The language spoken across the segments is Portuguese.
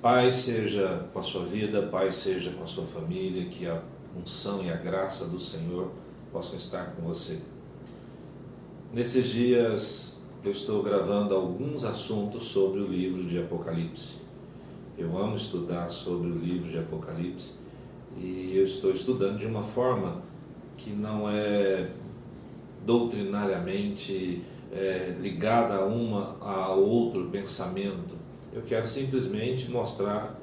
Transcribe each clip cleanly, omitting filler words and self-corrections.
Paz seja com a sua vida, paz seja com a sua família, que a unção e a graça do Senhor possam estar com você. Nesses dias eu estou gravando alguns assuntos sobre o livro de Apocalipse. Eu amo estudar sobre o livro de Apocalipse e eu estou estudando de uma forma que não é doutrinariamente ligada a outro pensamento. Eu quero simplesmente mostrar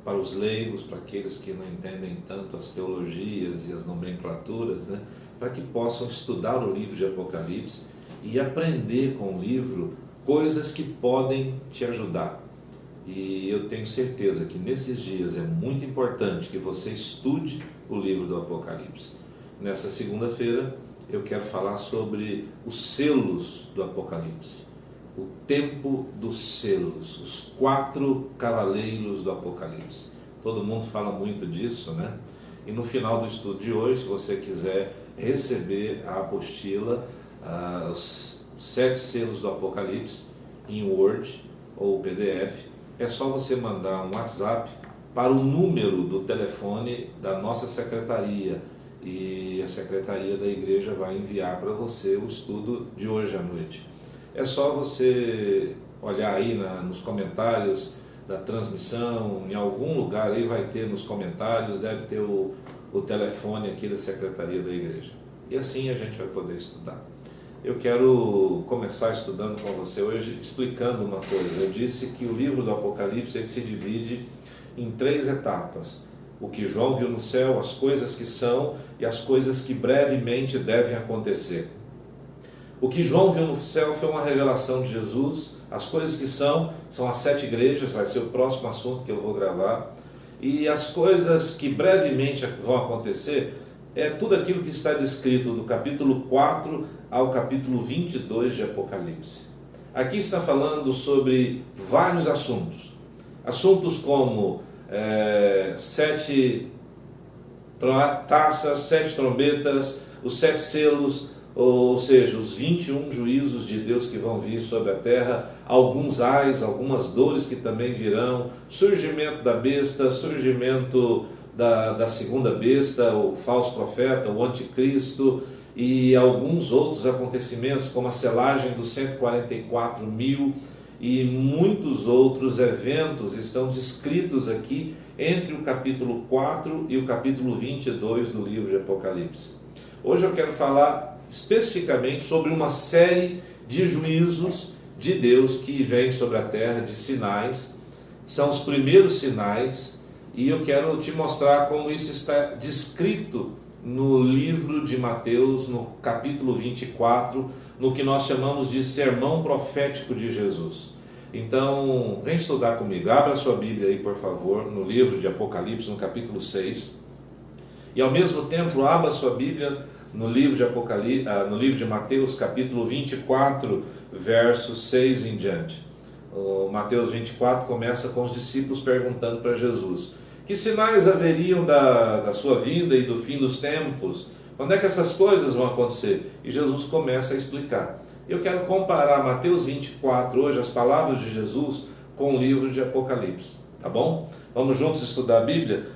para os leigos, para aqueles que não entendem tanto as teologias e as nomenclaturas, para que possam estudar o livro de Apocalipse e aprender com o livro coisas que podem te ajudar. E eu tenho certeza que nesses dias é muito importante que você estude o livro do Apocalipse. Nessa segunda-feira eu quero falar sobre os selos do Apocalipse. O tempo dos selos, os 4 cavaleiros do Apocalipse. Todo mundo fala muito disso, E no final do estudo de hoje, se você quiser receber a apostila, os 7 selos do Apocalipse, em Word ou PDF, é só você mandar um WhatsApp para o número do telefone da nossa secretaria, e a secretaria da igreja vai enviar para você o estudo de hoje à noite. É só você olhar aí nos comentários da transmissão, em algum lugar aí vai ter nos comentários, deve ter o telefone aqui da secretaria da igreja. E assim a gente vai poder estudar. Eu quero começar estudando com você hoje, explicando uma coisa. Eu disse que o livro do Apocalipse ele se divide em 3 etapas. O que João viu no céu, as coisas que são e as coisas que brevemente devem acontecer. O que João viu no céu foi uma revelação de Jesus. As coisas que são as 7 igrejas, vai ser o próximo assunto que eu vou gravar. E as coisas que brevemente vão acontecer é tudo aquilo que está descrito do capítulo 4 ao capítulo 22 de Apocalipse. Aqui está falando sobre vários assuntos. Assuntos como 7 taças, 7 trombetas, os 7 selos, ou seja, os 21 juízos de Deus que vão vir sobre a terra, alguns ais, algumas dores que também virão, surgimento da besta, surgimento da segunda besta, o falso profeta, o anticristo, e alguns outros acontecimentos, como a selagem dos 144 mil, e muitos outros eventos estão descritos aqui entre o capítulo 4 e o capítulo 22 do livro de Apocalipse. Hoje eu quero falar especificamente sobre uma série de juízos de Deus que vem sobre a terra, de sinais. São os primeiros sinais, e eu quero te mostrar como isso está descrito no livro de Mateus, no capítulo 24, no que nós chamamos de sermão profético de Jesus. Então, vem estudar comigo. Abra sua Bíblia aí, por favor, no livro de Apocalipse, no capítulo 6. E ao mesmo tempo, abra sua Bíblia no livro de Apocalipse, no livro de Mateus, capítulo 24, versos 6 em diante. O Mateus 24 começa com os discípulos perguntando para Jesus: que sinais haveriam da sua vinda e do fim dos tempos? Quando é que essas coisas vão acontecer? E Jesus começa a explicar. Eu quero comparar Mateus 24 hoje, as palavras de Jesus, com o livro de Apocalipse, tá bom? Vamos juntos estudar a Bíblia?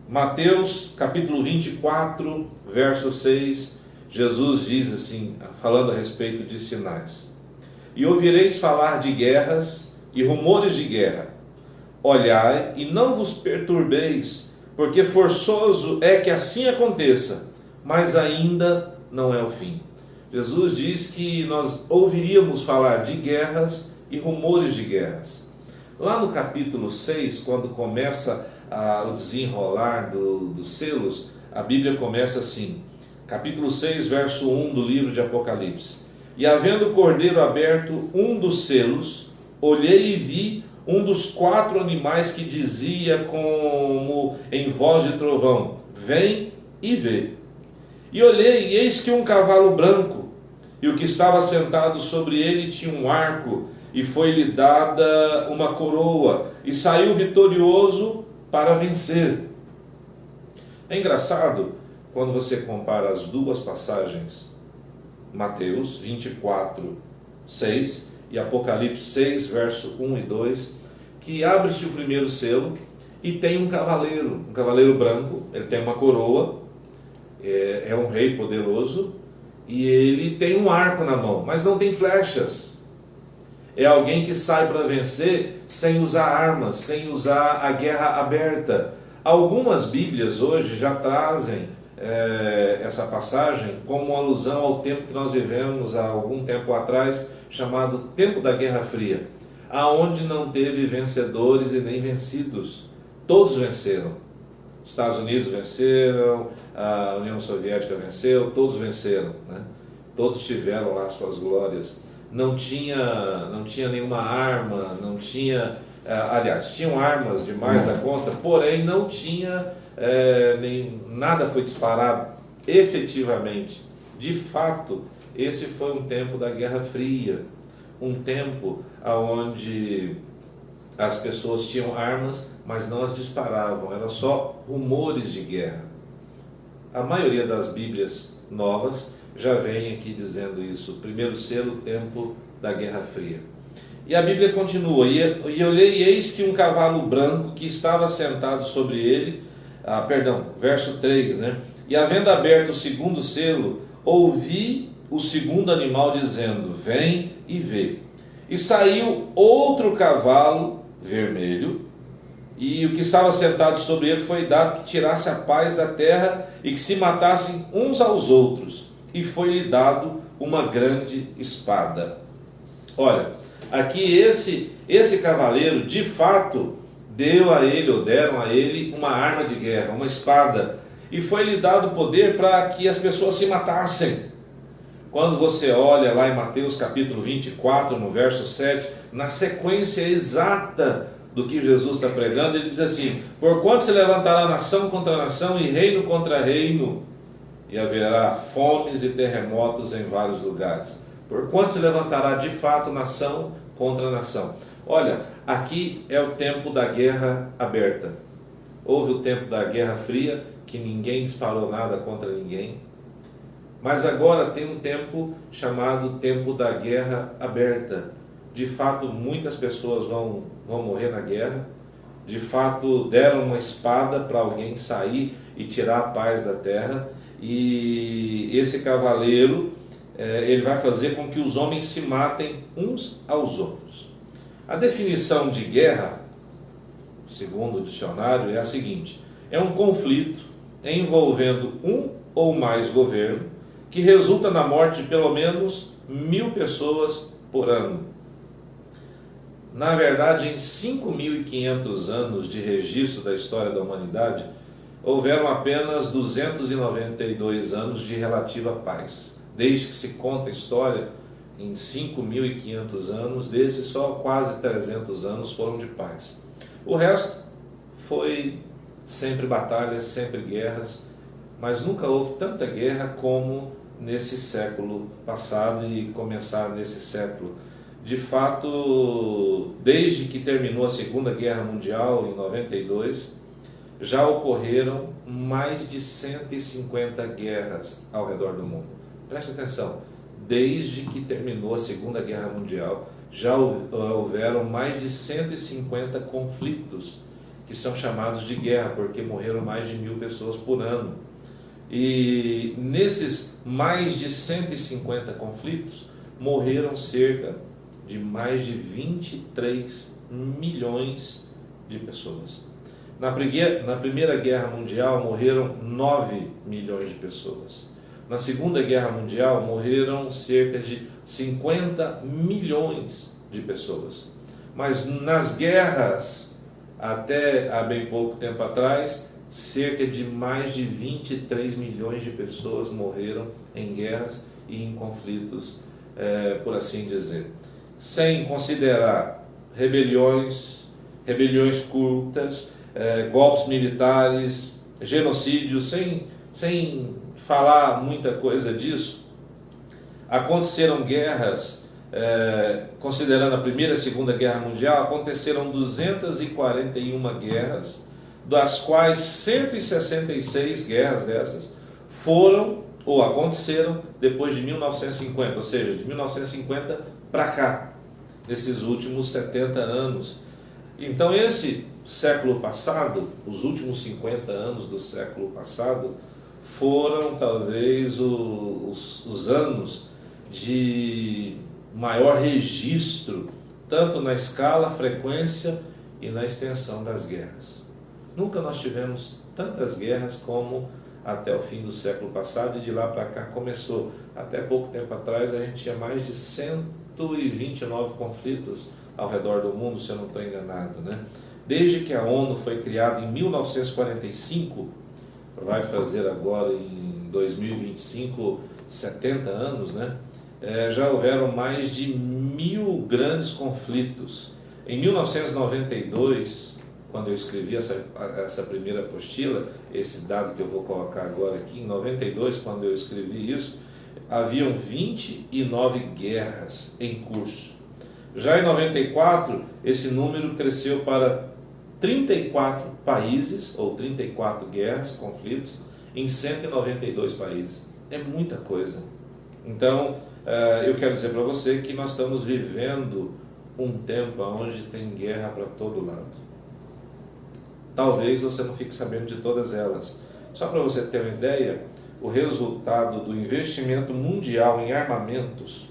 Mateus capítulo 24, verso 6, Jesus diz assim, falando a respeito de sinais: e ouvireis falar de guerras e rumores de guerra. Olhai e não vos perturbeis, porque forçoso é que assim aconteça, mas ainda não é o fim. Jesus diz que nós ouviríamos falar de guerras e rumores de guerras. Lá no capítulo 6, quando começa o desenrolar dos selos, a Bíblia começa assim, capítulo 6, verso 1 do livro de Apocalipse: e havendo o cordeiro aberto um dos selos, olhei e vi um dos 4 animais que dizia como em voz de trovão: vem e vê. E olhei, e eis que um cavalo branco, e o que estava sentado sobre ele tinha um arco, e foi-lhe dada uma coroa, e saiu vitorioso para vencer. É engraçado quando você compara as duas passagens, Mateus 24, 6 e Apocalipse 6, verso 1 e 2, que abre-se o primeiro selo e tem um cavaleiro branco, ele tem uma coroa, é um rei poderoso, e ele tem um arco na mão, mas não tem flechas. É alguém que sai para vencer sem usar armas, sem usar a guerra aberta. Algumas Bíblias hoje já trazem essa passagem como uma alusão ao tempo que nós vivemos há algum tempo atrás, chamado Tempo da Guerra Fria, aonde não teve vencedores e nem vencidos. Todos venceram. Os Estados Unidos venceram, a União Soviética venceu, todos venceram, né? Todos tiveram lá suas glórias. Não tinha nenhuma arma, não tinha, aliás, tinham armas demais da conta, porém não tinha, nada foi disparado efetivamente. De fato, esse foi um tempo da Guerra Fria, um tempo onde as pessoas tinham armas, mas não as disparavam, eram só rumores de guerra. A maioria das Bíblias novas já vem aqui dizendo isso, primeiro selo, tempo da Guerra Fria. E a Bíblia continua, e olhei, e eis que um cavalo branco que estava sentado sobre ele, verso 3, né? E havendo aberto o segundo selo, ouvi o segundo animal dizendo, vem e vê. E saiu outro cavalo vermelho, e o que estava sentado sobre ele foi dado que tirasse a paz da terra e que se matassem uns aos outros. E foi-lhe dado uma grande espada. Olha, aqui esse cavaleiro, de fato, deram a ele uma arma de guerra, uma espada. E foi-lhe dado poder para que as pessoas se matassem. Quando você olha lá em Mateus capítulo 24, no verso 7, na sequência exata do que Jesus está pregando, ele diz assim, porquanto se levantará nação contra nação e reino contra reino, e haverá fomes e terremotos em vários lugares. Porquanto se levantará de fato nação contra nação. Olha, aqui é o tempo da guerra aberta. Houve o tempo da Guerra Fria, que ninguém disparou nada contra ninguém. Mas agora tem um tempo chamado tempo da guerra aberta. De fato, muitas pessoas vão morrer na guerra. De fato, deram uma espada para alguém sair e tirar a paz da terra. E esse cavaleiro, ele vai fazer com que os homens se matem uns aos outros. A definição de guerra, segundo o dicionário, é a seguinte: é um conflito envolvendo um ou mais governos que resulta na morte de pelo menos 1.000 pessoas por ano. Na verdade, em 5.500 anos de registro da história da humanidade, houveram apenas 292 anos de relativa paz. Desde que se conta a história, em 5.500 anos, desses só quase 300 anos foram de paz. O resto foi sempre batalhas, sempre guerras, mas nunca houve tanta guerra como nesse século passado e começar nesse século. De fato, desde que terminou a Segunda Guerra Mundial, em 92, já ocorreram mais de 150 guerras ao redor do mundo. Preste atenção, desde que terminou a Segunda Guerra Mundial, já houveram mais de 150 conflitos, que são chamados de guerra, porque morreram mais de 1.000 pessoas por ano. E nesses mais de 150 conflitos, morreram cerca de mais de 23 milhões de pessoas. Na Primeira Guerra Mundial morreram 9 milhões de pessoas. Na Segunda Guerra Mundial morreram cerca de 50 milhões de pessoas. Mas nas guerras, até há bem pouco tempo atrás, cerca de mais de 23 milhões de pessoas morreram em guerras e em conflitos, por assim dizer. Sem considerar rebeliões curtas, golpes militares, genocídios, sem falar muita coisa disso, aconteceram guerras, considerando a Primeira e a Segunda Guerra Mundial, aconteceram 241 guerras, das quais 166 guerras dessas foram ou aconteceram depois de 1950, ou seja, de 1950 para cá. nesses últimos 70 anos. Então esse século passado, os últimos 50 anos do século passado, foram talvez os anos de maior registro, tanto na escala, frequência e na extensão das guerras. Nunca nós tivemos tantas guerras como até o fim do século passado, e de lá para cá começou. Até pouco tempo atrás a gente tinha mais de 129 conflitos ao redor do mundo, se eu não estou enganado, né? Desde que a ONU foi criada em 1945, vai fazer agora em 2025 70 anos, né? Já houveram mais de 1000 grandes conflitos. Em 1992, quando eu escrevi essa primeira apostila, esse dado que eu vou colocar agora aqui, em 92, quando eu escrevi isso, haviam 29 guerras em curso. Já em 94, esse número cresceu para 34 países, ou 34 guerras, conflitos, em 192 países. É muita coisa. Então, eu quero dizer para você que nós estamos vivendo um tempo onde tem guerra para todo lado. Talvez você não fique sabendo de todas elas. Só para você ter uma ideia, o resultado do investimento mundial em armamentos,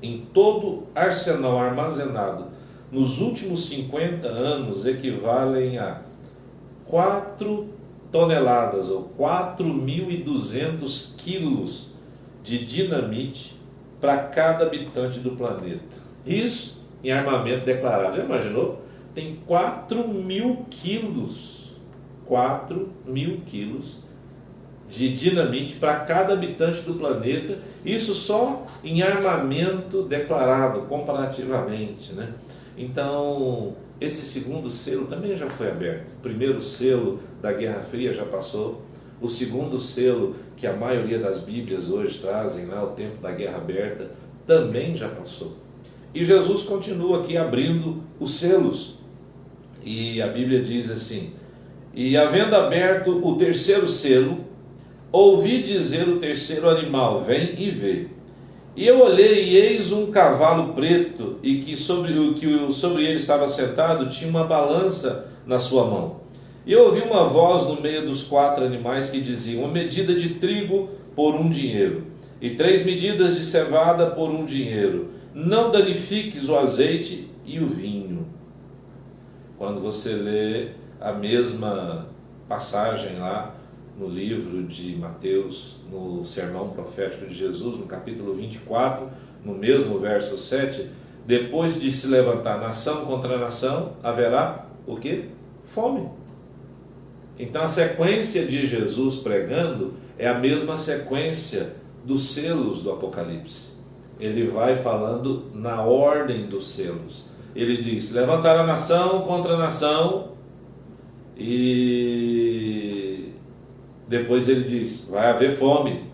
em todo arsenal armazenado nos últimos 50 anos, equivalem a 4 toneladas ou 4.200 quilos de dinamite para cada habitante do planeta. Isso em armamento declarado. Já imaginou? Tem 4.000 quilos. 4.000 quilos de dinamite para cada habitante do planeta. Isso só em armamento declarado, comparativamente, né? Então, esse segundo selo também já foi aberto. O primeiro selo da Guerra Fria já passou. O segundo selo, que a maioria das Bíblias hoje trazem lá, o tempo da Guerra Aberta, também já passou. E Jesus continua aqui abrindo os selos. E a Bíblia diz assim: e havendo aberto o terceiro selo, ouvi dizer o terceiro animal: vem e vê. E eu olhei, e eis um cavalo preto, e que sobre ele estava sentado tinha uma balança na sua mão. E eu ouvi uma voz no meio dos 4 animais que dizia: uma medida de trigo por 1 dinheiro, e 3 medidas de cevada por 1 dinheiro. Não danifiques o azeite e o vinho. Quando você lê a mesma passagem lá no livro de Mateus, no sermão profético de Jesus, no capítulo 24, no mesmo verso 7, depois de se levantar nação contra nação, haverá o quê? Fome. Então a sequência de Jesus pregando é a mesma sequência dos selos do Apocalipse. Ele vai falando na ordem dos selos. Ele diz: levantará nação contra nação, e depois ele diz: vai haver fome.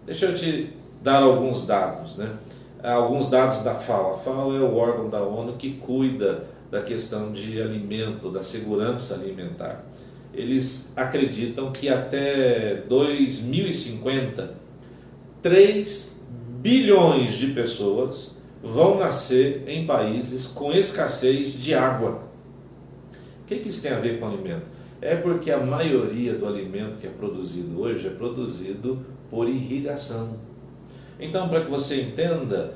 Deixa eu te dar alguns dados, né? Alguns dados da FAO. A FAO é o órgão da ONU que cuida da questão de alimento, da segurança alimentar. Eles acreditam que até 2050, 3 bilhões de pessoas vão nascer em países com escassez de água. O que isso tem a ver com alimento? É porque a maioria do alimento que é produzido hoje é produzido por irrigação. Então, para que você entenda,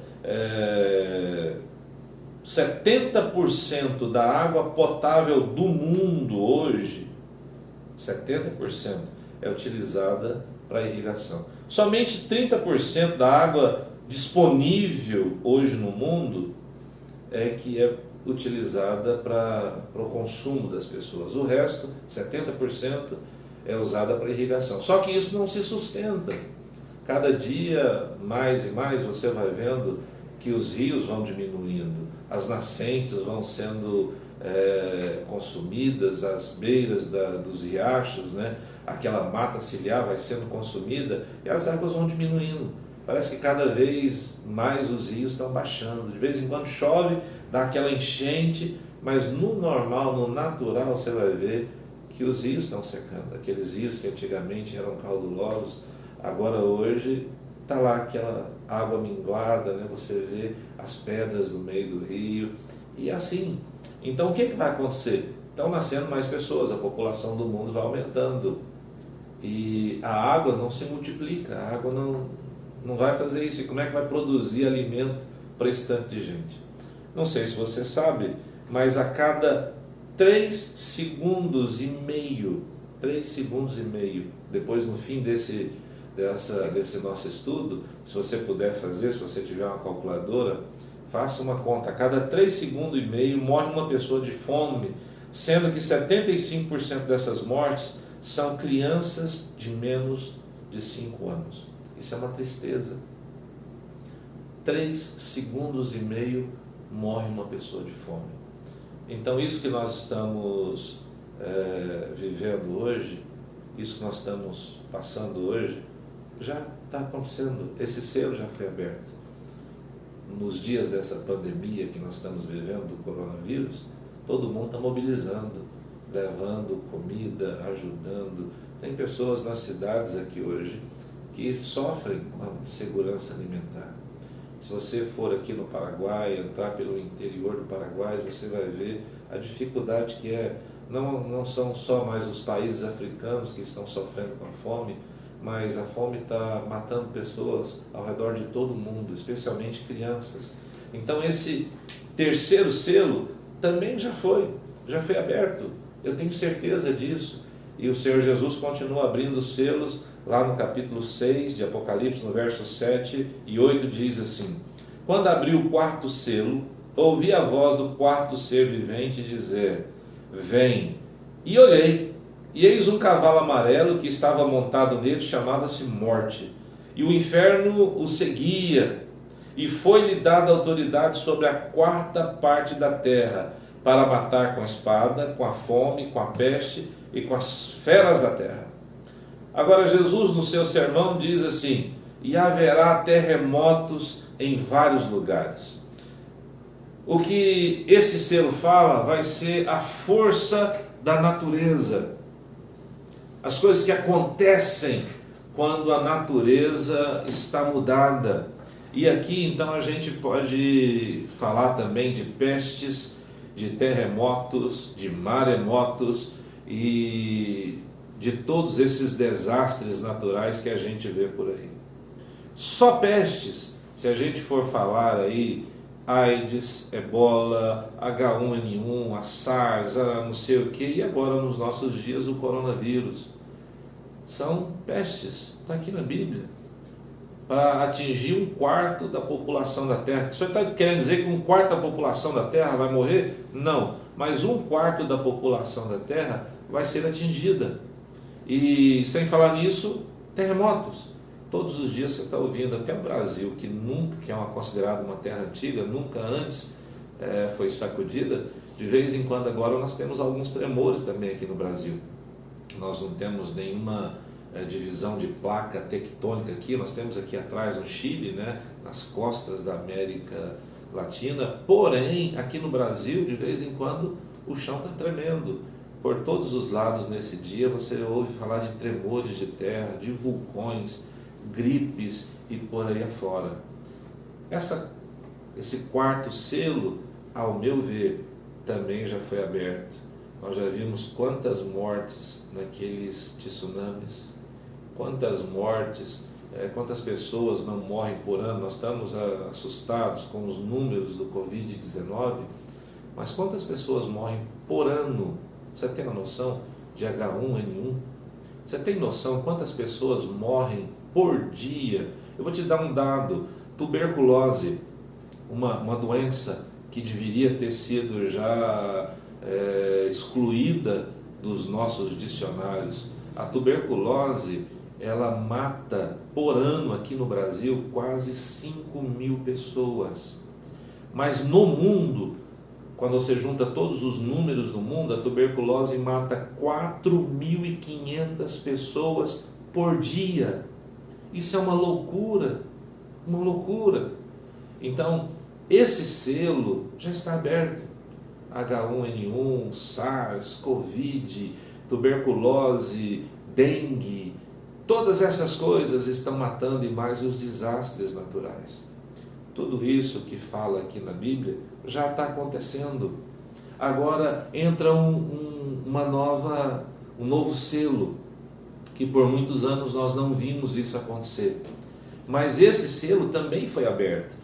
70% da água potável do mundo hoje, 70% é utilizada para irrigação. Somente 30% da água disponível hoje no mundo é que é utilizada para o consumo das pessoas. O resto, 70%, é usada para irrigação. Só que isso não se sustenta. Cada dia, mais e mais, você vai vendo que os rios vão diminuindo, as nascentes vão sendo consumidas, as beiras dos riachos, né? Aquela mata ciliar vai sendo consumida e as águas vão diminuindo. Parece que cada vez mais os rios estão baixando. De vez em quando chove, dá aquela enchente, mas no normal, no natural, você vai ver que os rios estão secando. Aqueles rios que antigamente eram caudulosos, agora hoje está lá aquela água minguada, né? Você vê as pedras no meio do rio, e assim. Então o que vai acontecer? Estão nascendo mais pessoas, a população do mundo vai aumentando, e a água não se multiplica, a água não vai fazer isso. E como é que vai produzir alimento para esse tanto de gente? Não sei se você sabe, mas a cada 3 segundos e meio, depois no fim desse nosso estudo, se você puder fazer, se você tiver uma calculadora, faça uma conta. A cada 3 segundos e meio morre uma pessoa de fome, sendo que 75% dessas mortes são crianças de menos de 5 anos. Isso é uma tristeza. 3 segundos e meio morre uma pessoa de fome. Então isso que nós estamos vivendo hoje, isso que nós estamos passando hoje, já está acontecendo. Esse selo já foi aberto. Nos dias dessa pandemia que nós estamos vivendo, do coronavírus, todo mundo está mobilizando, levando comida, ajudando. Tem pessoas nas cidades aqui hoje que sofrem com a insegurança alimentar. Se você for aqui no Paraguai, entrar pelo interior do Paraguai, você vai ver a dificuldade que é. Não são só mais os países africanos que estão sofrendo com a fome, mas a fome está matando pessoas ao redor de todo o mundo, especialmente crianças. Então esse terceiro selo também já foi aberto, eu tenho certeza disso. E o Senhor Jesus continua abrindo selos, lá no capítulo 6 de Apocalipse, no verso 7 e 8, diz assim: quando abriu o 4º selo, ouvi a voz do 4º ser vivente dizer: vem. E olhei, e eis um cavalo amarelo que estava montado nele, chamava-se Morte, e o inferno o seguia, e foi-lhe dada autoridade sobre a 4ª parte da terra, para matar com a espada, com a fome, com a peste e com as feras da terra. Agora Jesus, no seu sermão, diz assim: e haverá terremotos em vários lugares. O que esse selo fala vai ser a força da natureza, as coisas que acontecem quando a natureza está mudada. E aqui então a gente pode falar também de pestes, de terremotos, de maremotos e de todos esses desastres naturais que a gente vê por aí. Só pestes, se a gente for falar aí, AIDS, Ebola, H1N1, a SARS, a não sei o que, e agora nos nossos dias o coronavírus. São pestes, está aqui na Bíblia, para atingir 1/4 da população da Terra. O senhor está querendo dizer que 1/4 da população da Terra vai morrer? Não, mas 1/4 da população da Terra vai ser atingida. E sem falar nisso, terremotos. Todos os dias você está ouvindo, até o Brasil, que é considerada uma terra antiga, nunca antes foi sacudida. De vez em quando agora nós temos alguns tremores também aqui no Brasil. Nós não temos nenhuma divisão de placa tectônica aqui, nós temos aqui atrás no Chile, né, nas costas da América Latina, porém aqui no Brasil de vez em quando o chão está tremendo. Por todos os lados nesse dia você ouve falar de tremores de terra, de vulcões, gripes e por aí afora. Esse 4º selo, ao meu ver, também já foi aberto. Nós já vimos quantas mortes naqueles tsunamis, quantas mortes, quantas pessoas não morrem por ano. Nós estamos assustados com os números do Covid-19, mas quantas pessoas morrem por ano? Você tem a noção de H1N1? Você tem noção quantas pessoas morrem por dia? Eu vou te dar um dado: tuberculose, uma doença que deveria ter sido já excluída dos nossos dicionários. A tuberculose, ela mata por ano aqui no Brasil quase 5.000 pessoas. Mas no mundo, quando você junta todos os números do mundo, a tuberculose mata 4.500 pessoas por dia. Isso é uma loucura, uma loucura. Então, esse selo já está aberto. H1N1, SARS, Covid, tuberculose, dengue, Todas essas coisas estão matando, e mais os desastres naturais. Tudo isso que fala aqui na Bíblia já está acontecendo. Agora entra um novo selo, que por muitos anos nós não vimos isso acontecer. Mas esse selo também foi aberto.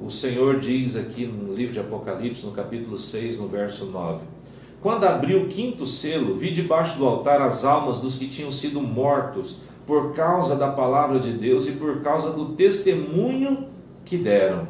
O Senhor diz aqui no livro de Apocalipse, no capítulo 6, no verso 9: quando abriu o quinto selo, vi debaixo do altar as almas dos que tinham sido mortos por causa da palavra de Deus e por causa do testemunho que deram.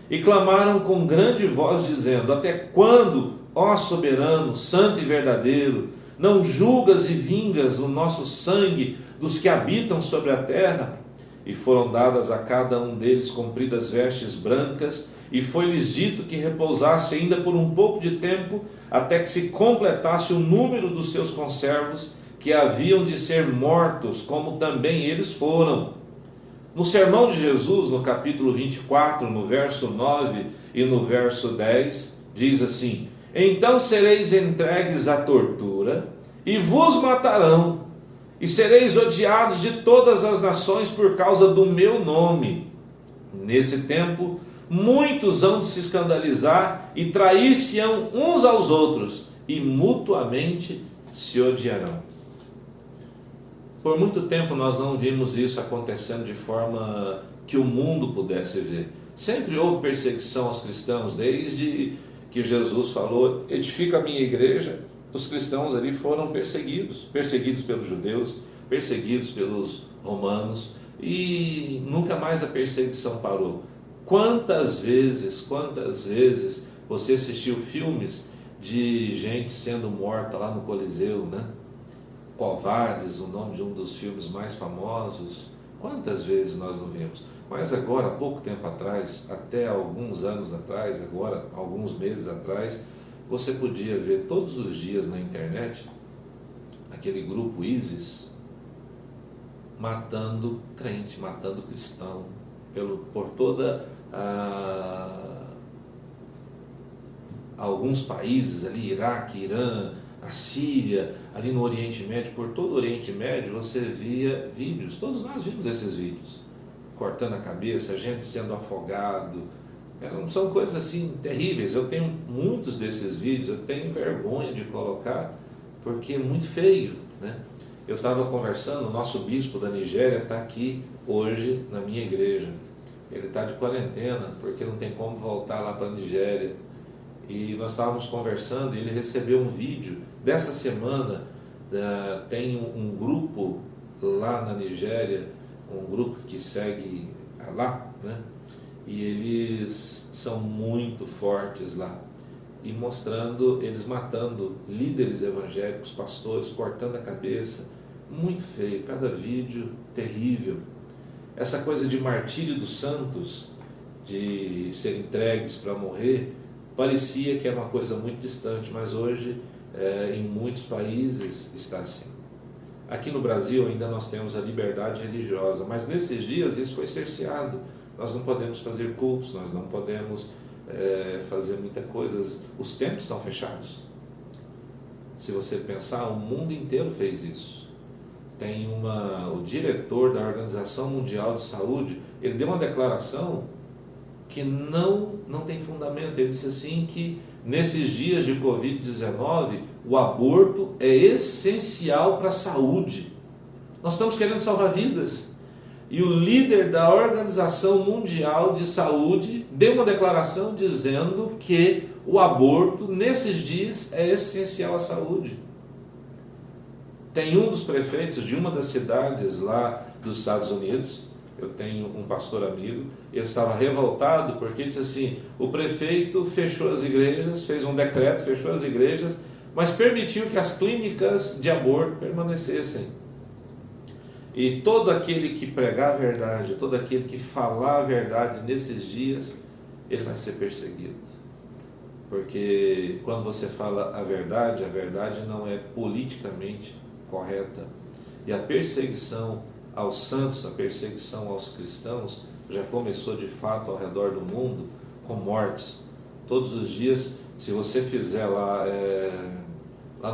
E clamaram com grande voz, dizendo: até quando, ó soberano, santo e verdadeiro, não julgas e vingas o nosso sangue dos que habitam sobre a terra? E foram dadas a cada um deles compridas vestes brancas, e foi-lhes dito que repousasse ainda por um pouco de tempo, até que se completasse o número dos seus conservos, que haviam de ser mortos, como também eles foram. No sermão de Jesus, no capítulo 24, no verso 9 e no verso 10, diz assim: então sereis entregues à tortura, e vos matarão, e sereis odiados de todas as nações por causa do meu nome. Nesse tempo, muitos hão de se escandalizar e trair-se-ão uns aos outros, e mutuamente se odiarão. Por muito tempo nós não vimos isso acontecendo de forma que o mundo pudesse ver. Sempre houve perseguição aos cristãos, desde que Jesus falou: edifica a minha igreja. Os cristãos ali foram perseguidos pelos judeus, perseguidos pelos romanos, e nunca mais a perseguição parou. Quantas vezes você assistiu filmes de gente sendo morta lá no Coliseu, né? Covardes, o nome de um dos filmes mais famosos. Quantas vezes nós não vimos? Mas agora, há pouco tempo atrás, até alguns anos atrás, agora alguns meses atrás, você podia ver todos os dias na internet aquele grupo ISIS matando crente, matando cristão, por toda alguns países ali, Iraque, Irã, a Síria, ali no Oriente Médio. Por todo o Oriente Médio você via vídeos, todos nós vimos esses vídeos, cortando a cabeça, gente sendo afogado. São coisas assim terríveis. Eu tenho muitos desses vídeos, eu tenho vergonha de colocar, porque é muito feio, né? Eu estava conversando, o nosso bispo da Nigéria está aqui hoje na minha igreja. Ele está de quarentena, porque não tem como voltar lá para a Nigéria. E nós estávamos conversando e ele recebeu um vídeo dessa semana. Tem um grupo lá na Nigéria, um grupo que segue Allah, né? E eles são muito fortes lá, e mostrando eles matando líderes evangélicos, pastores, cortando a cabeça. Muito feio, cada vídeo terrível. Essa coisa de martírio dos santos, de serem entregues para morrer, parecia que era uma coisa muito distante, mas hoje em muitos países está assim. Aqui no Brasil ainda nós temos a liberdade religiosa, mas nesses dias isso foi cerceado. Nós não podemos fazer cultos, nós não podemos fazer muita coisa. Os templos estão fechados. Se você pensar, o mundo inteiro fez isso. Tem o diretor da Organização Mundial de Saúde, ele deu uma declaração que não tem fundamento. Ele disse assim que nesses dias de Covid-19, o aborto é essencial para a saúde. Nós estamos querendo salvar vidas. E o líder da Organização Mundial de Saúde deu uma declaração dizendo que o aborto nesses dias é essencial à saúde. Tem um dos prefeitos de uma das cidades lá dos Estados Unidos, eu tenho um pastor amigo, ele estava revoltado porque disse assim: o prefeito fechou as igrejas, fez um decreto, fechou as igrejas, mas permitiu que as clínicas de aborto permanecessem. E todo aquele que pregar a verdade, todo aquele que falar a verdade nesses dias, ele vai ser perseguido. Porque quando você fala a verdade não é politicamente correta. E a perseguição aos santos, a perseguição aos cristãos, já começou de fato ao redor do mundo com mortes. Todos os dias, se você fizer lá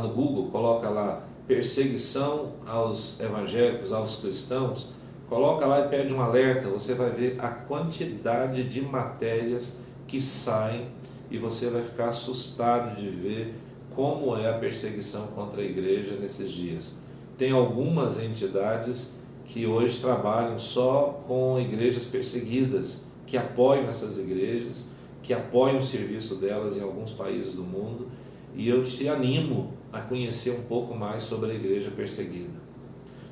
no Google, coloca lá perseguição aos evangélicos, aos cristãos, coloca lá e pede um alerta, você vai ver a quantidade de matérias que saem e você vai ficar assustado de ver como é a perseguição contra a igreja nesses dias. Tem algumas entidades que hoje trabalham só com igrejas perseguidas, que apoiam essas igrejas, que apoiam o serviço delas em alguns países do mundo, e eu te animo a conhecer um pouco mais sobre a igreja perseguida.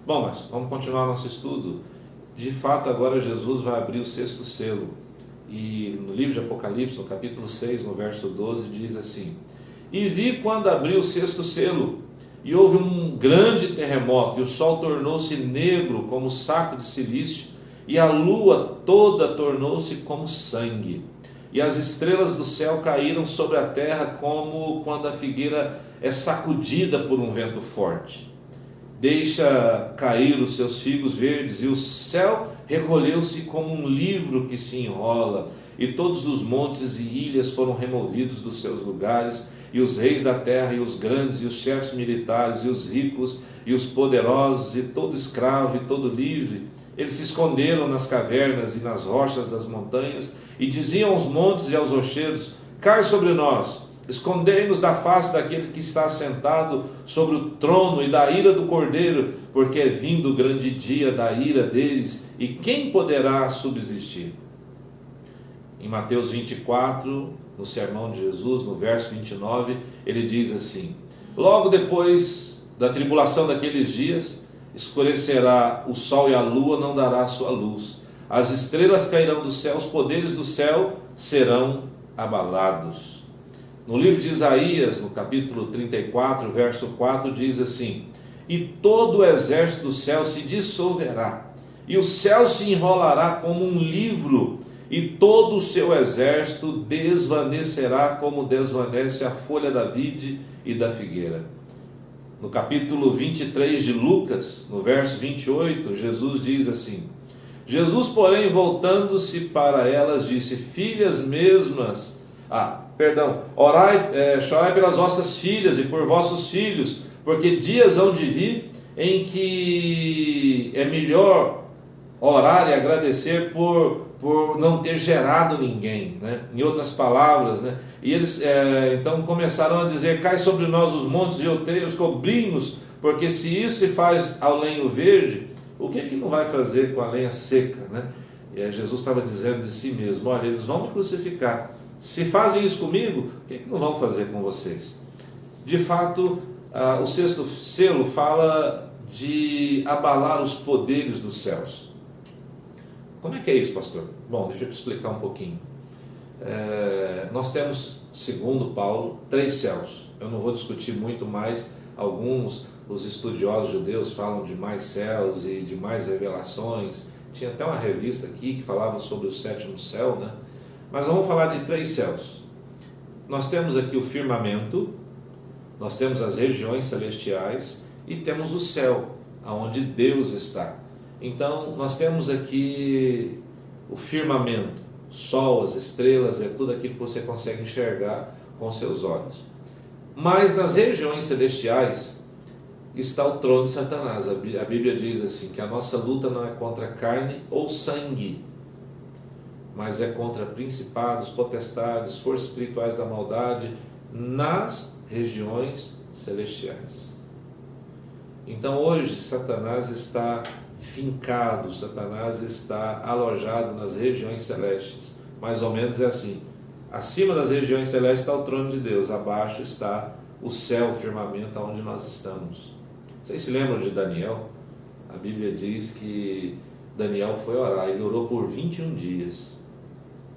Bom, mas vamos continuar nosso estudo. De fato, agora Jesus vai abrir o 6º selo, e no livro de Apocalipse, no capítulo 6, no verso 12, diz assim: E vi quando abriu o 6º selo, e houve um grande terremoto, e o sol tornou-se negro como saco de cilício, e a lua toda tornou-se como sangue, e as estrelas do céu caíram sobre a terra como quando a figueira é sacudida por um vento forte. Deixa cair os seus figos verdes, e o céu recolheu-se como um livro que se enrola, e todos os montes e ilhas foram removidos dos seus lugares, e os reis da terra, e os grandes, e os chefes militares, e os ricos, e os poderosos, e todo escravo, e todo livre, eles se esconderam nas cavernas e nas rochas das montanhas, e diziam aos montes e aos rochedos: Cai sobre nós, escondei-nos da face daquele que está sentado sobre o trono e da ira do Cordeiro, porque é vindo o grande dia da ira deles, e quem poderá subsistir? Em Mateus 24, no sermão de Jesus, no verso 29, ele diz assim: Logo depois da tribulação daqueles dias, escurecerá o sol e a lua não dará sua luz, as estrelas cairão do céu, os poderes do céu serão abalados. No livro de Isaías, no capítulo 34, verso 4, diz assim: E todo o exército do céu se dissolverá, e o céu se enrolará como um livro, e todo o seu exército desvanecerá como desvanece a folha da vide e da figueira. No capítulo 23 de Lucas, no verso 28, Jesus diz assim: Jesus, porém, voltando-se para elas, disse: Filhas mesmas, orai, chorai pelas vossas filhas e por vossos filhos, porque dias hão de vir em que é melhor orar e agradecer por não ter gerado ninguém, né? Em outras palavras, né? E eles então começaram a dizer: Cai sobre nós os montes e outeiros, cobrimos, porque se isso se faz ao lenho verde, o que não vai fazer com a lenha seca, né? E aí Jesus estava dizendo de si mesmo: olha, eles vão me crucificar, se fazem isso comigo, o que não vão fazer com vocês? De fato, o 6º selo fala de abalar os poderes dos céus. Como é que é isso, pastor? Bom, deixa eu te explicar um pouquinho. Nós temos, segundo Paulo, 3 céus. Eu não vou discutir muito mais. Os estudiosos judeus falam de mais céus e de mais revelações. Tinha até uma revista aqui que falava sobre o 7º céu, né? Mas vamos falar de 3 céus. Nós temos aqui o firmamento, nós temos as regiões celestiais e temos o céu, aonde Deus está. Então, nós temos aqui o firmamento, sol, as estrelas, é tudo aquilo que você consegue enxergar com seus olhos. Mas nas regiões celestiais está o trono de Satanás. A Bíblia diz assim, que a nossa luta não é contra carne ou sangue, mas é contra principados, potestades, forças espirituais da maldade nas regiões celestiais. Então hoje Satanás está fincado, Satanás está alojado nas regiões celestes. Mais ou menos é assim: acima das regiões celestes está o trono de Deus, abaixo está o céu, o firmamento onde nós estamos. Vocês se lembram de Daniel? A Bíblia diz que Daniel foi orar, ele orou por 21 dias.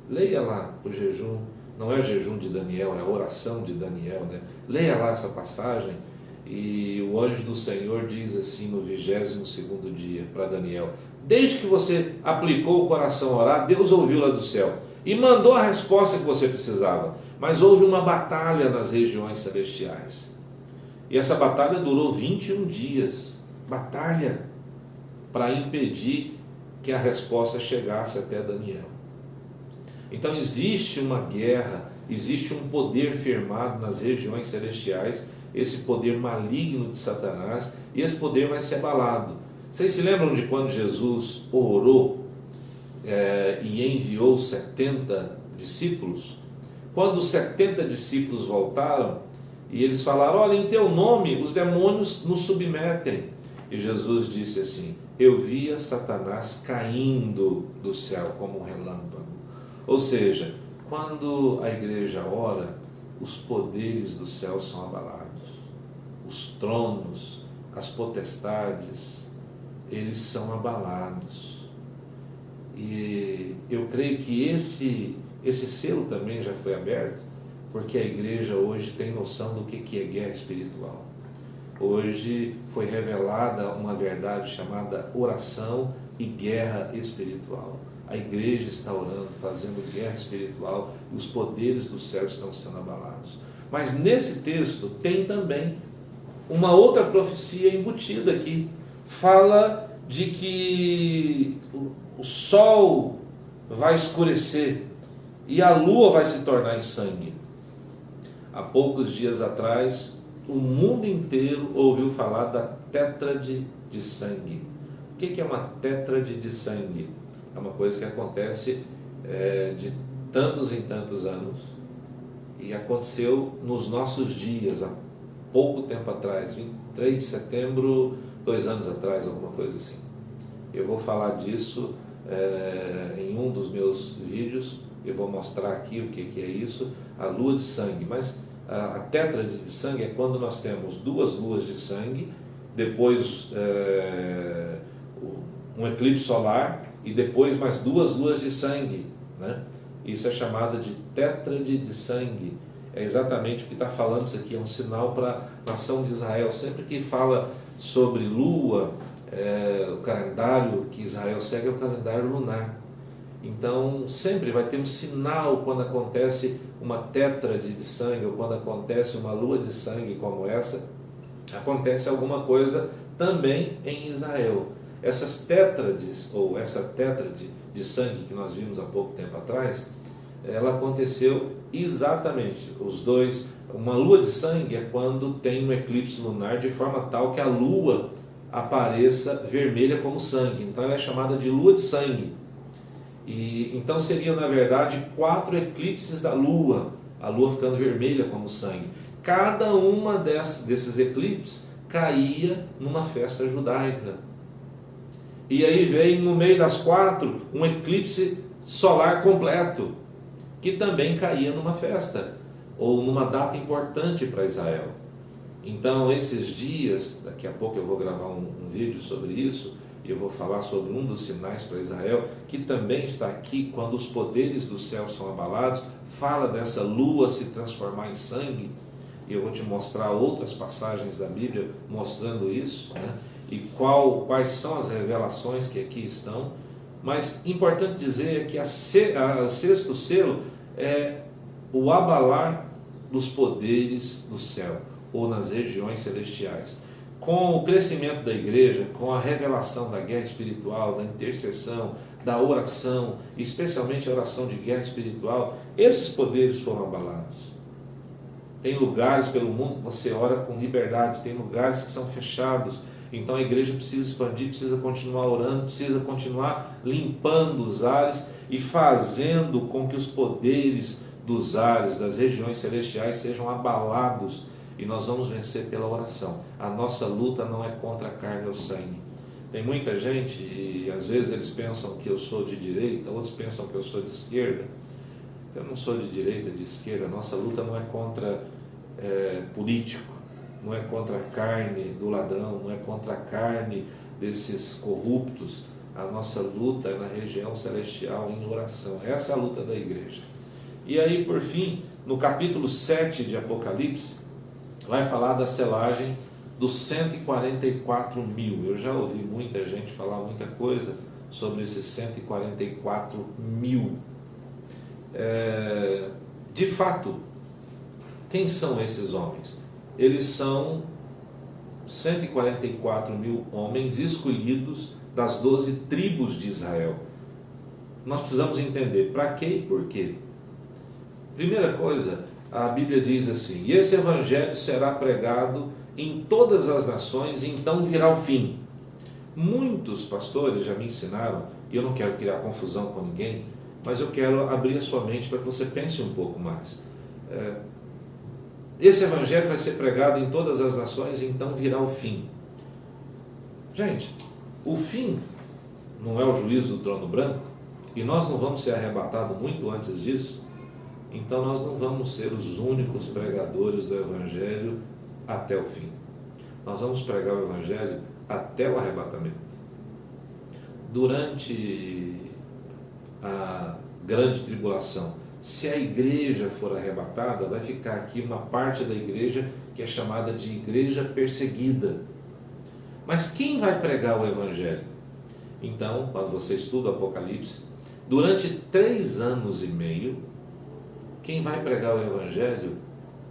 Leia lá o jejum, não é o jejum de Daniel, é a oração de Daniel, né? Leia lá essa passagem. E o anjo do Senhor diz assim no 22º dia para Daniel: desde que você aplicou o coração a orar, Deus ouviu lá do céu e mandou a resposta que você precisava. Mas houve uma batalha nas regiões celestiais. E essa batalha durou 21 dias. Batalha para impedir que a resposta chegasse até Daniel. Então existe uma guerra, existe um poder firmado nas regiões celestiais esse poder maligno de Satanás, e esse poder vai ser abalado. Vocês se lembram de quando Jesus orou e enviou 70 discípulos? Quando os 70 discípulos voltaram, e eles falaram: olha, em teu nome os demônios nos submetem. E Jesus disse assim: eu via Satanás caindo do céu como um relâmpago. Ou seja, quando a igreja ora, os poderes do céu são abalados. Os tronos, as potestades, eles são abalados. E eu creio que esse selo também já foi aberto, porque a igreja hoje tem noção do que é guerra espiritual. Hoje foi revelada uma verdade chamada oração e guerra espiritual. A igreja está orando, fazendo guerra espiritual, e os poderes do céu estão sendo abalados. Mas nesse texto tem também uma outra profecia embutida aqui. Fala de que o sol vai escurecer e a lua vai se tornar em sangue. Há poucos dias atrás, o mundo inteiro ouviu falar da tétrade de sangue. O que é uma tétrade de sangue? É uma coisa que acontece de tantos em tantos anos, e aconteceu nos nossos dias, há pouco tempo atrás, 23 de setembro, 2 anos atrás, alguma coisa assim. Eu vou falar disso em um dos meus vídeos. Eu vou mostrar aqui o que é isso, a lua de sangue. Mas a tétrade de sangue é quando nós temos 2 luas de sangue, depois um eclipse solar, e depois mais 2 luas de sangue, né? Isso é chamado de tétrade de sangue. É exatamente o que está falando isso aqui, é um sinal para a nação de Israel. Sempre que fala sobre lua, o calendário que Israel segue é o calendário lunar. Então sempre vai ter um sinal quando acontece uma tétrade de sangue, ou quando acontece uma lua de sangue como essa, acontece alguma coisa também em Israel. Essas tétrades, ou essa tétrade de sangue que nós vimos há pouco tempo atrás, ela aconteceu exatamente, os dois. Uma lua de sangue é quando tem um eclipse lunar de forma tal que a lua apareça vermelha como sangue. Então ela é chamada de lua de sangue. E então seriam, na verdade, 4 eclipses da lua, a lua ficando vermelha como sangue. Cada uma desses eclipses caía numa festa judaica. E aí vem no meio das 4 um eclipse solar completo, que também caía numa festa, ou numa data importante para Israel. Então esses dias, daqui a pouco eu vou gravar um vídeo sobre isso, e eu vou falar sobre um dos sinais para Israel, que também está aqui, quando os poderes do céu são abalados. Fala dessa lua se transformar em sangue, e eu vou te mostrar outras passagens da Bíblia mostrando isso, né? E quais são as revelações que aqui estão. Mas importante dizer é que o 6º selo é o abalar dos poderes do céu, ou nas regiões celestiais. Com o crescimento da igreja, com a revelação da guerra espiritual, da intercessão, da oração, especialmente a oração de guerra espiritual, esses poderes foram abalados. Tem lugares pelo mundo que você ora com liberdade, tem lugares que são fechados. Então a igreja precisa expandir, precisa continuar orando, precisa continuar limpando os ares e fazendo com que os poderes dos ares, das regiões celestiais, sejam abalados. E nós vamos vencer pela oração. A nossa luta não é contra a carne ou sangue. Tem muita gente, e às vezes eles pensam que eu sou de direita, outros pensam que eu sou de esquerda. Eu não sou de direita, de esquerda. A nossa luta não é contra político, não é contra a carne do ladrão, não é contra a carne desses corruptos. A nossa luta é na região celestial, em oração. Essa é a luta da igreja. E aí, por fim, no capítulo 7 de Apocalipse, vai falar da selagem dos 144 mil. Eu já ouvi muita gente falar muita coisa sobre esses 144 mil. De fato, quem são esses homens? Eles são 144 mil homens escolhidos das 12 tribos de Israel. Nós precisamos entender para quê e por quê. Primeira coisa, a Bíblia diz assim: e esse evangelho será pregado em todas as nações, e então virá o fim. Muitos pastores já me ensinaram, e eu não quero criar confusão com ninguém, mas eu quero abrir a sua mente para que você pense um pouco mais. Esse evangelho vai ser pregado em todas as nações, e então virá o fim. Gente, o fim não é o juízo do trono branco, e nós não vamos ser arrebatados muito antes disso, então nós não vamos ser os únicos pregadores do evangelho até o fim. Nós vamos pregar o evangelho até o arrebatamento. Durante a grande tribulação, se a igreja for arrebatada, vai ficar aqui uma parte da igreja que é chamada de igreja perseguida. Mas quem vai pregar o evangelho? Então, quando você estuda o Apocalipse, durante 3 anos e meio, quem vai pregar o evangelho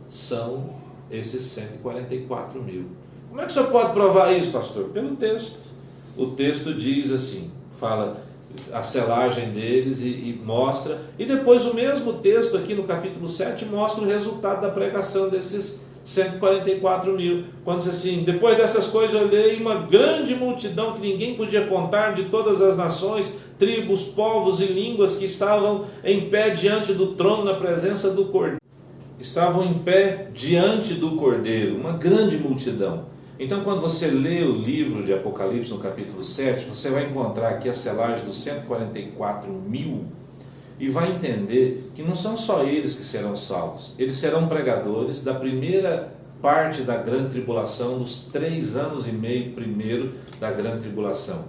são esses 144 mil. Como é que o senhor pode provar isso, pastor? Pelo texto. O texto diz assim, fala a selagem deles e mostra, e depois o mesmo texto aqui no capítulo 7 mostra o resultado da pregação desses 144 mil, quando diz assim: depois dessas coisas eu olhei uma grande multidão que ninguém podia contar, de todas as nações, tribos, povos e línguas, que estavam em pé diante do trono na presença do Cordeiro. Estavam em pé diante do Cordeiro, uma grande multidão. Então, quando você lê o livro de Apocalipse no capítulo 7, você vai encontrar aqui a selagem dos 144 mil, e vai entender que não são só eles que serão salvos. Eles serão pregadores da primeira parte da grande tribulação, dos 3 anos e meio primeiro da grande tribulação.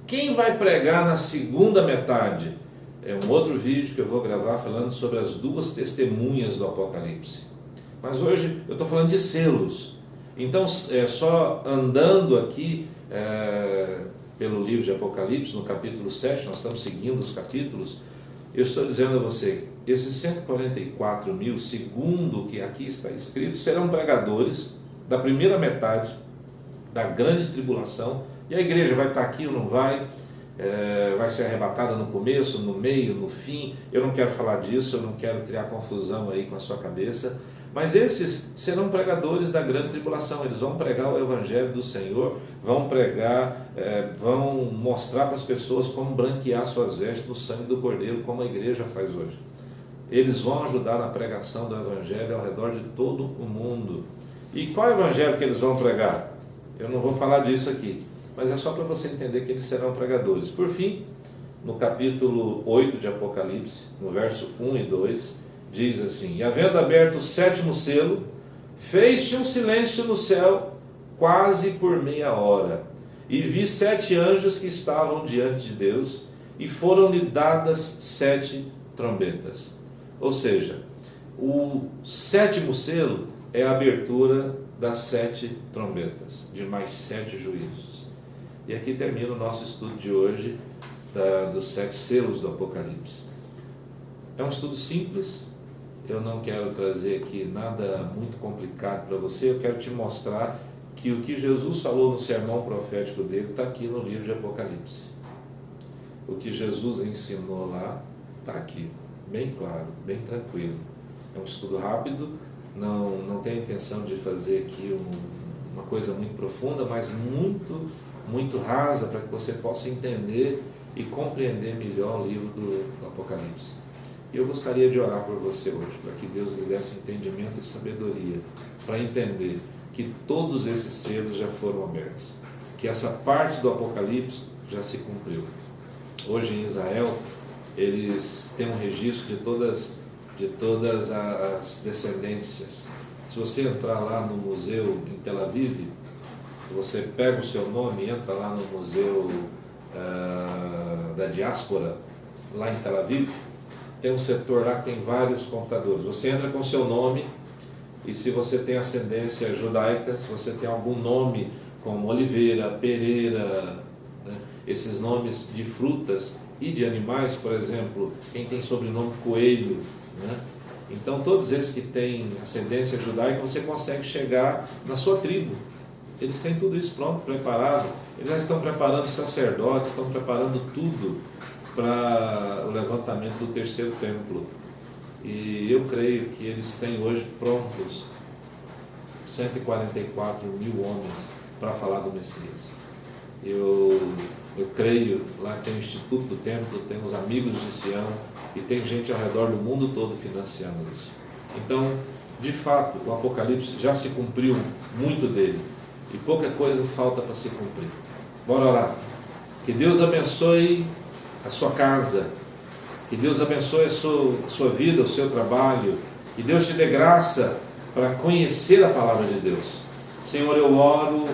Quem vai pregar na segunda metade? É um outro vídeo que eu vou gravar falando sobre as 2 testemunhas do Apocalipse. Mas hoje eu estou falando de selos. Então, só andando aqui pelo livro de Apocalipse, no capítulo 7, nós estamos seguindo os capítulos, eu estou dizendo a você, esses 144 mil, segundo o que aqui está escrito, serão pregadores da primeira metade da grande tribulação, e a igreja vai estar aqui ou não vai, vai ser arrebatada no começo, no meio, no fim. Eu não quero falar disso, eu não quero criar confusão aí com a sua cabeça, mas esses serão pregadores da grande tribulação. Eles vão pregar o evangelho do Senhor, vão pregar, vão mostrar para as pessoas como branquear suas vestes no sangue do Cordeiro, como a igreja faz hoje. Eles vão ajudar na pregação do evangelho ao redor de todo o mundo. E qual evangelho que eles vão pregar? Eu não vou falar disso aqui, mas é só para você entender que eles serão pregadores. Por fim, no capítulo 8 de Apocalipse, no verso 1 e 2, diz assim: e havendo aberto o 7º selo, fez-se um silêncio no céu quase por meia hora, e vi 7 anjos que estavam diante de Deus, e foram-lhe dadas 7 trombetas. Ou seja, o 7º selo é a abertura das 7 trombetas, de mais 7 juízos. E aqui termina o nosso estudo de hoje, dos 7 selos do Apocalipse. É um estudo simples. Eu não quero trazer aqui nada muito complicado para você. Eu quero te mostrar que o que Jesus falou no sermão profético dele está aqui no livro de Apocalipse. O que Jesus ensinou lá está aqui, bem claro, bem tranquilo. É um estudo rápido, não tem a intenção de fazer aqui uma coisa muito profunda, mas muito rasa, para que você possa entender e compreender melhor o livro do Apocalipse. E eu gostaria de orar por você hoje, para que Deus lhe desse entendimento e sabedoria, para entender que todos esses selos já foram abertos, que essa parte do Apocalipse já se cumpriu. Hoje em Israel, eles têm um registro de todas as descendências. Se você entrar lá no museu em Tel Aviv, você pega o seu nome e entra lá no museu da diáspora, lá em Tel Aviv, tem um setor lá que tem vários computadores. Você entra com o seu nome, e se você tem ascendência judaica, se você tem algum nome como Oliveira, Pereira, né, esses nomes de frutas e de animais, por exemplo, quem tem sobrenome Coelho, né? Então todos esses que têm ascendência judaica, você consegue chegar na sua tribo. Eles têm tudo isso pronto, preparado. Eles já estão preparando sacerdotes, estão preparando tudo para o levantamento do 3º templo. E eu creio que eles têm hoje prontos 144 mil homens para falar do Messias. Eu creio, lá tem o Instituto do Templo, tem os Amigos de Sião, e tem gente ao redor do mundo todo financiando isso. Então, de fato, o Apocalipse já se cumpriu muito dele, e pouca coisa falta para se cumprir. Bora orar. Que Deus abençoe a sua casa, que Deus abençoe a sua vida, o seu trabalho, que Deus te dê graça para conhecer a palavra de Deus. Senhor, eu oro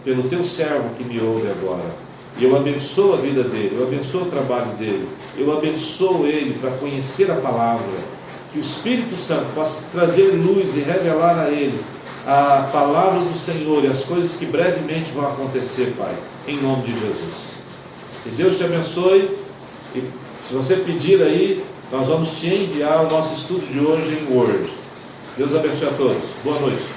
pelo teu servo que me ouve agora, e eu abençoo a vida dele, eu abençoo o trabalho dele, eu abençoo ele para conhecer a palavra, que o Espírito Santo possa trazer luz e revelar a ele a palavra do Senhor e as coisas que brevemente vão acontecer, Pai, em nome de Jesus. Que Deus te abençoe, e se você pedir aí, nós vamos te enviar o nosso estudo de hoje em Word. Deus abençoe a todos. Boa noite.